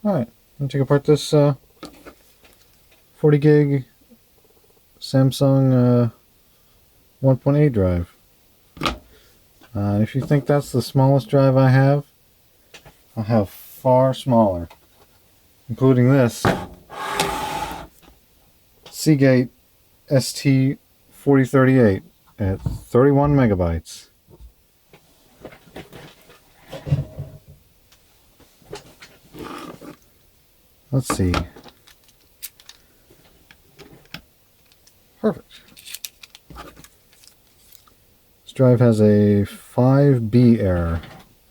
Alright, I'm going to take apart this 40 gig Samsung 1.8 drive. If you think that's the smallest drive I have far smaller, including this Seagate ST4038 at 31 megabytes. Let's see. Perfect. This drive has a 5B error,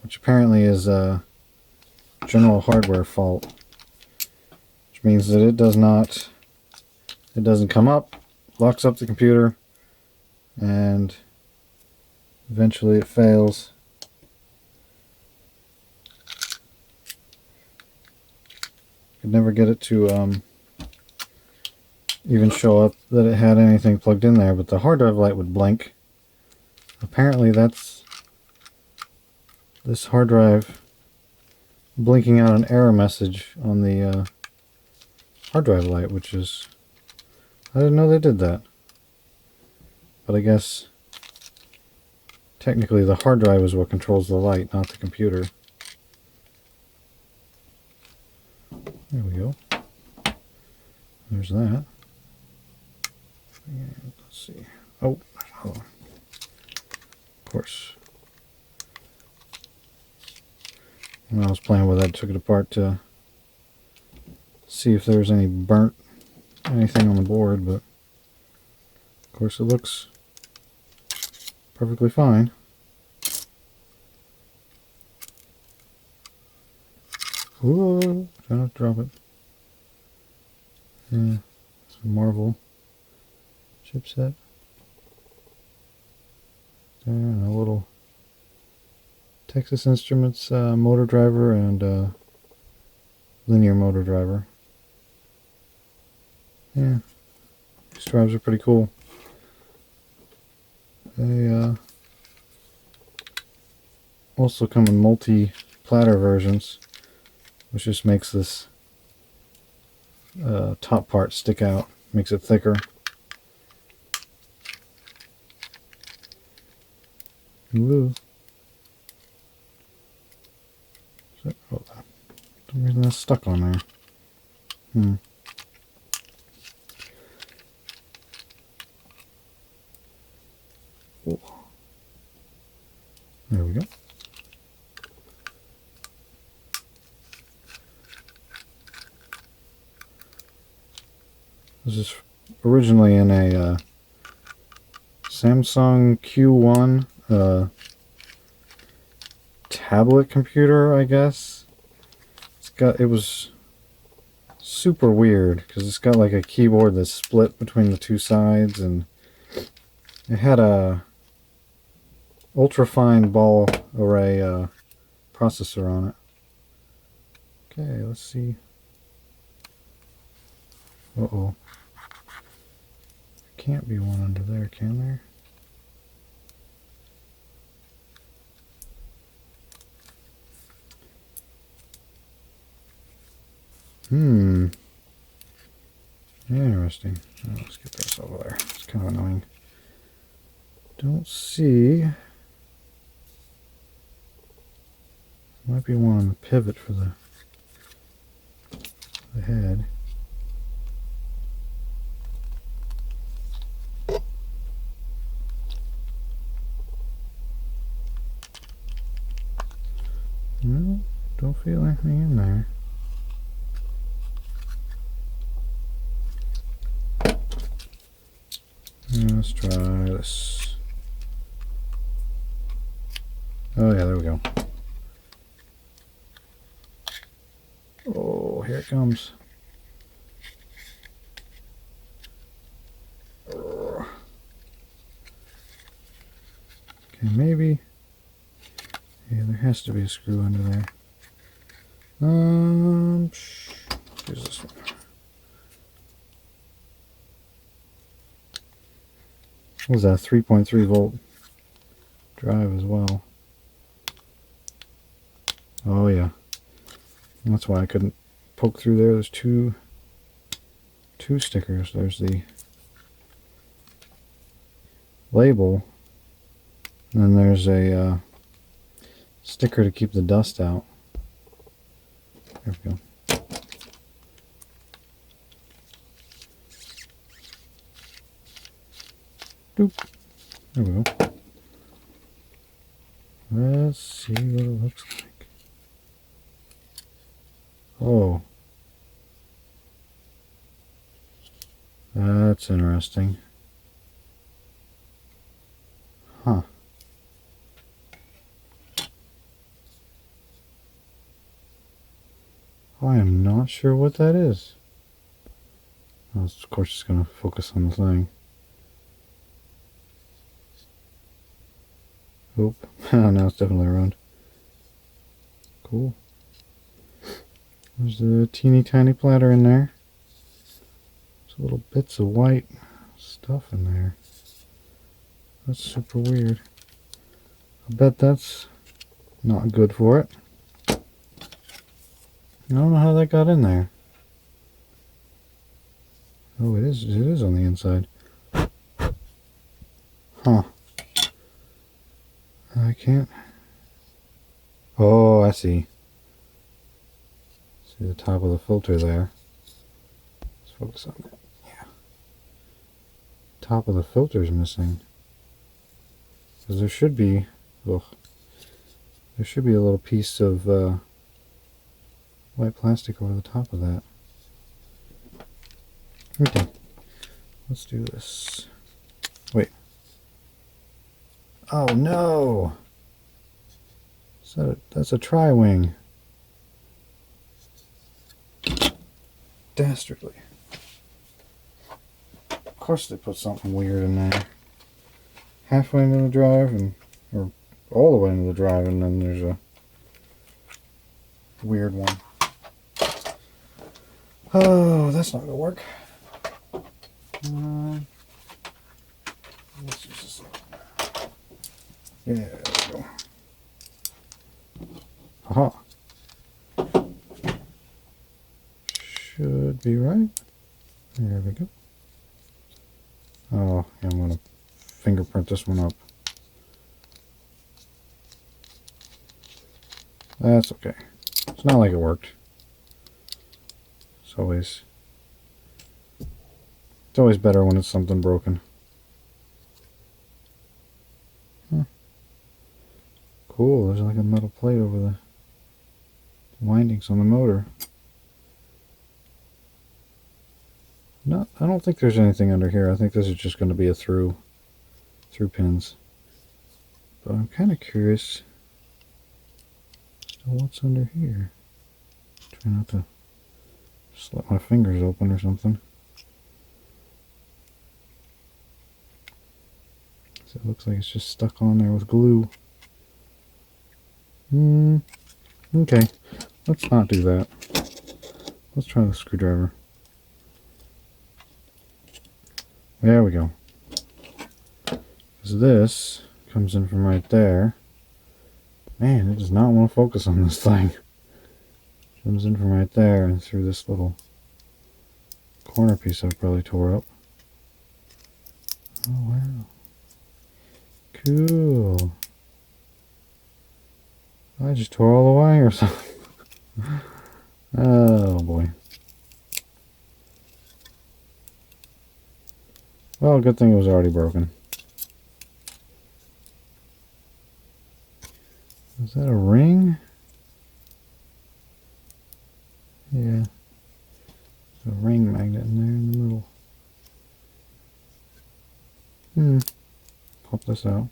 which apparently is a general hardware fault, which means that it doesn't come up, locks up the computer, and eventually it fails. Could never get it to even show up that it had anything plugged in there, but the hard drive light would blink. Apparently that's this hard drive blinking out an error message on the hard drive light, which is, I didn't know they did that. But I guess technically the hard drive is what controls the light, not the computer. There we go. There's that. And let's see. Oh, hold on. Of course. When I was playing with it, I took it apart to see if there was any burnt anything on the board, but of course it looks perfectly fine. Whoa, try not to drop it. Yeah, it's a Marvel chipset. And a little Texas Instruments motor driver and linear motor driver. Yeah, these drives are pretty cool. They also come in multi-platter versions, which just makes this top part stick out, makes it thicker. Woo. So, oh, for some reason that's stuck on there. Oh. There we go. This is originally in a Samsung Q1 tablet computer, I guess. It was super weird because it's got like a keyboard that's split between the two sides, and it had a ultra-fine ball array processor on it. Okay, let's see. Uh-oh. Can't be one under there, can there? Interesting. Oh, let's get this over there. It's kind of annoying. Don't see. Might be one on the pivot for the head. No, don't feel anything in there. Let's try this. Oh yeah, there we go. Oh, here it comes. Okay, maybe. Yeah, there has to be a screw under there. Here's this one. What was that? 3.3 volt drive as well. Oh yeah. That's why I couldn't poke through there. There's two stickers. There's the label, and then there's a sticker to keep the dust out. There we go. Doop. There we go. Let's see what it looks like. Oh. That's interesting. Huh. I am not sure what that is. Well, of course, it's going to focus on the thing. Oop. Now it's definitely around. Cool. There's a teeny tiny platter in there. There's little bits of white stuff in there. That's super weird. I bet that's not good for it. I don't know how that got in there. Oh, it is on the inside. Huh. I can't. Oh, I see. See the top of the filter there. Let's focus on that. Yeah. Top of the filter is missing. Because there should be, ugh, there should be a little piece of white plastic over the top of that. Okay. Let's do this. Wait. Oh no! That's a tri-wing. Dastardly. Of course they put something weird in there. Halfway into the drive, or all the way into the drive, and then there's a weird one. Oh, that's not gonna work. Let's use this. Yeah, there we go. Aha. Should be right. There we go. Oh, yeah, I'm going to fingerprint this one up. That's okay. It's not like it worked. It's always better when it's something broken. Huh. Cool, there's like a metal plate over the windings on the motor. I don't think there's anything under here. I think this is just going to be a through pins. But I'm kind of curious as to what's under here. Try not to slip my fingers open or something. So it looks like it's just stuck on there with glue. Okay, let's not do that. Let's try the screwdriver. There we go. Because this comes in from right there. Man, it does not want to focus on this thing. Comes in from right there and through this little corner piece I probably tore up. Oh wow. Cool. I just tore all the wire or something. Oh boy. Well, good thing it was already broken. Is that a ring? Yeah. There's a ring magnet in there in the middle. Pop this out.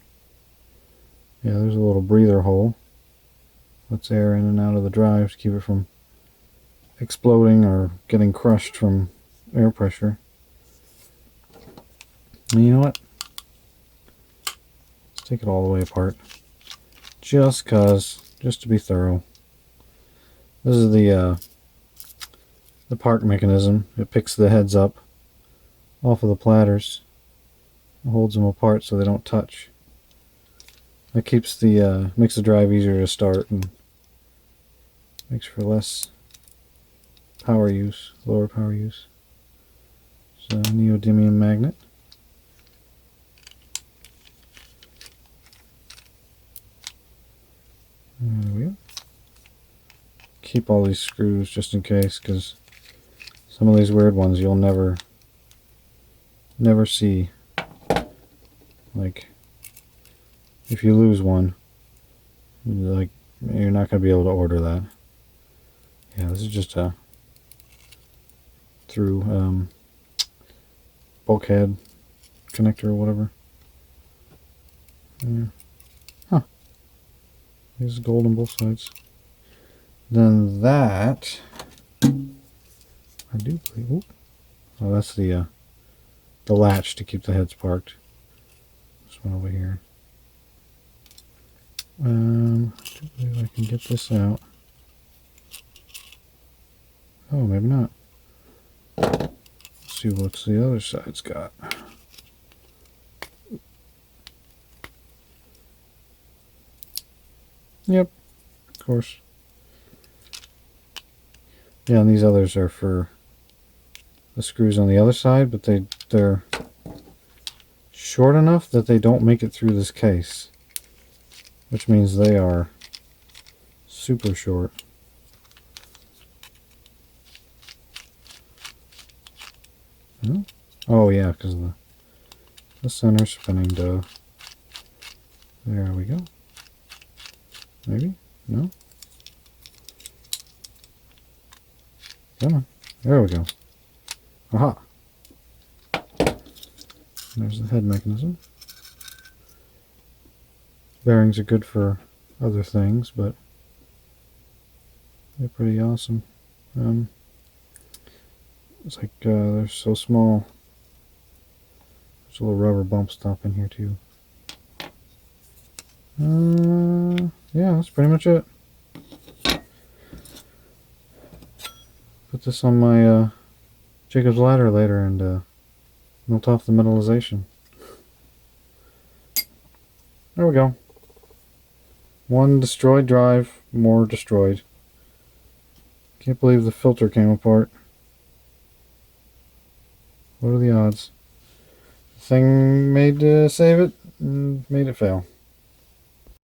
Yeah, there's a little breather hole. Lets air in and out of the drive to keep it from exploding or getting crushed from air pressure. And you know what? Let's take it all the way apart. Just to be thorough. This is the park mechanism. It picks the heads up off of the platters. It holds them apart so they don't touch. That keeps makes the drive easier to start and makes for less power use, lower power use. So neodymium magnet. There we go. Keep all these screws just in case, because some of these weird ones you'll never see. Like, if you lose one, like, you're not going to be able to order that. Yeah, this is just a through bulkhead connector or whatever. Yeah. Huh. There's gold on both sides. Then that, I do believe. Ooh. Oh, that's the latch to keep the heads parked. This one over here. I do believe I can get this out. Oh, maybe not. Let's see what's the other side's got. Yep, of course. Yeah, and these others are for the screws on the other side, but they're short enough that they don't make it through this case, which means they are super short. Hmm? Oh yeah, because the center spinning dough. There we go. Maybe? No? Come on. There we go. Aha! There's the head mechanism. Bearings are good for other things, but they're pretty awesome. It's like they're so small. There's a little rubber bump stop in here too. Yeah, that's pretty much it. Put this on my Jacob's ladder later and melt off the metallization. There we go. One destroyed drive, more destroyed. Can't believe the filter came apart. What are the odds? The thing made to save it and made it fail.